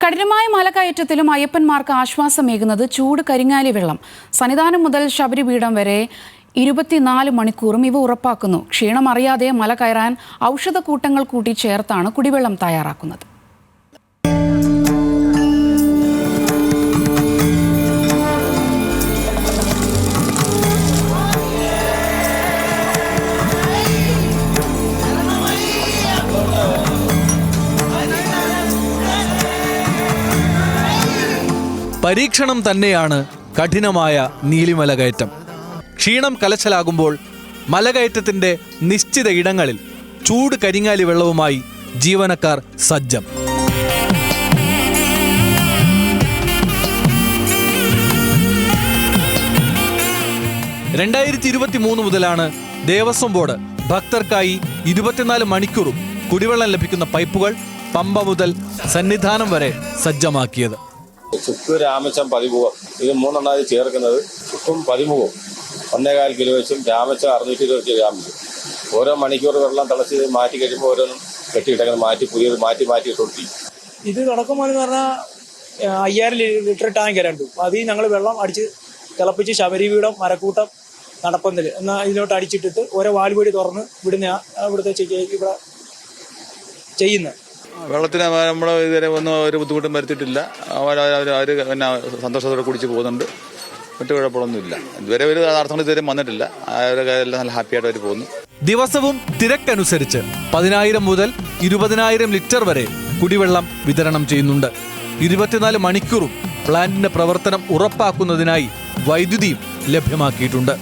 കഠിനമായ മലകയറ്റത്തിലും അയ്യപ്പന്മാർക്ക് ആശ്വാസമേകുന്നത് ചൂട് കരിങ്ങാലി വെള്ളം. സന്നിധാനം മുതൽ ശബരിപീഠം വരെ 24 മണിക്കൂറും ഇവ ഉറപ്പാക്കുന്നു. ക്ഷീണമറിയാതെ മല കയറാൻ ഔഷധക്കൂട്ടങ്ങൾ കൂട്ടി ചേർത്താണ് കുടിവെള്ളം തയ്യാറാക്കുന്നത്. പരീക്ഷണം തന്നെയാണ് കഠിനമായ നീലിമല കയറ്റം. ക്ഷീണം കലശലാകുമ്പോൾ മലകയറ്റത്തിന്റെ നിശ്ചിത ഇടങ്ങളിൽ ചൂട് കരിങ്ങാലി വെള്ളവുമായി ജീവനക്കാർ സജ്ജം. (2023) മുതലാണ് ദേവസ്വം ബോർഡ് ഭക്തർക്കായി 24 മണിക്കൂറും കുടിവെള്ളം ലഭിക്കുന്ന പൈപ്പുകൾ പമ്പ മുതൽ സന്നിധാനം വരെ സജ്ജമാക്കിയത്. ചുക്ക് രാമച്ചം പതിമുഖം ഇത് മൂന്നെണ്ണായി ചേർക്കുന്നത്. ചുക്കും പതിമുഖവും 1.25 കിലോ വെച്ചും രാമച്ചം 620 ഗ്രാം വെച്ചും. ഓരോ മണിക്കൂർ വെള്ളം തിളച്ച് മാറ്റി കഴിയുമ്പോൾ ഓരോന്നും കെട്ടിയിട്ടങ്ങനെ മാറ്റി പുതിയത് മാറ്റി തൊട്ടി. ഇത് തുടക്കമെന്ന് പറഞ്ഞാൽ 5000 ലിറ്റർ ടാങ്ക് രണ്ടു. അതിൽ ഞങ്ങൾ വെള്ളം അടിച്ച് തിളപ്പിച്ച് ശബരിപീഠം മരക്കൂട്ടം നടപ്പന്തൽ എന്നാൽ ഇതിലോട്ട് അടിച്ചിട്ടിട്ട് ഓരോ വാൽവടി തുറന്ന് വിടുന്ന ഇവിടുത്തെ ഇവിടെ ചെയ്യുന്നത്. വെള്ളത്തിന് നമ്മൾ ഇതുവരെ ഒന്നും ഒരു ബുദ്ധിമുട്ടും വരുത്തിയിട്ടില്ല. അവർ പിന്നെ സന്തോഷത്തോടെ കുടിച്ച് പോകുന്നുണ്ട്. മറ്റു കുഴപ്പമൊന്നുമില്ല. ഇതുവരെ ഒരു തടസ്സങ്ങൾ ഇതുവരെ വന്നിട്ടില്ല. അവരെല്ലാം നല്ല ഹാപ്പിയായിട്ട് അവർ പോകുന്നു. ദിവസവും തിരക്കനുസരിച്ച് 10,000 മുതൽ 20,000 ലിറ്റർ വരെ കുടിവെള്ളം വിതരണം ചെയ്യുന്നുണ്ട്. 24 മണിക്കൂറും പ്ലാന്റിന്റെ പ്രവർത്തനം ഉറപ്പാക്കുന്നതിനായി വൈദ്യുതിയും ലഭ്യമാക്കിയിട്ടുണ്ട്.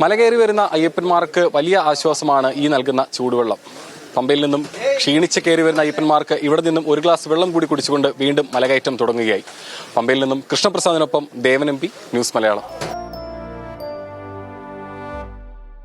മലകയറി വരുന്ന അയ്യപ്പന്മാർക്ക് വലിയ ആശ്വാസമാണ് ഈ നൽകുന്ന ചൂടുവെള്ളം. പമ്പയിൽ നിന്നും ക്ഷീണിച്ച് കയറി വരുന്ന അയ്യപ്പന്മാർക്ക് ഇവിടെ നിന്നും ഒരു ഗ്ലാസ് വെള്ളം കൂടി കുടിച്ചുകൊണ്ട് വീണ്ടും മലകയറ്റം തുടങ്ങുകയായി. പമ്പയിൽ നിന്നും കൃഷ്ണപ്രസാദിനൊപ്പം ദേവൻ MP, ന്യൂസ് മലയാളം.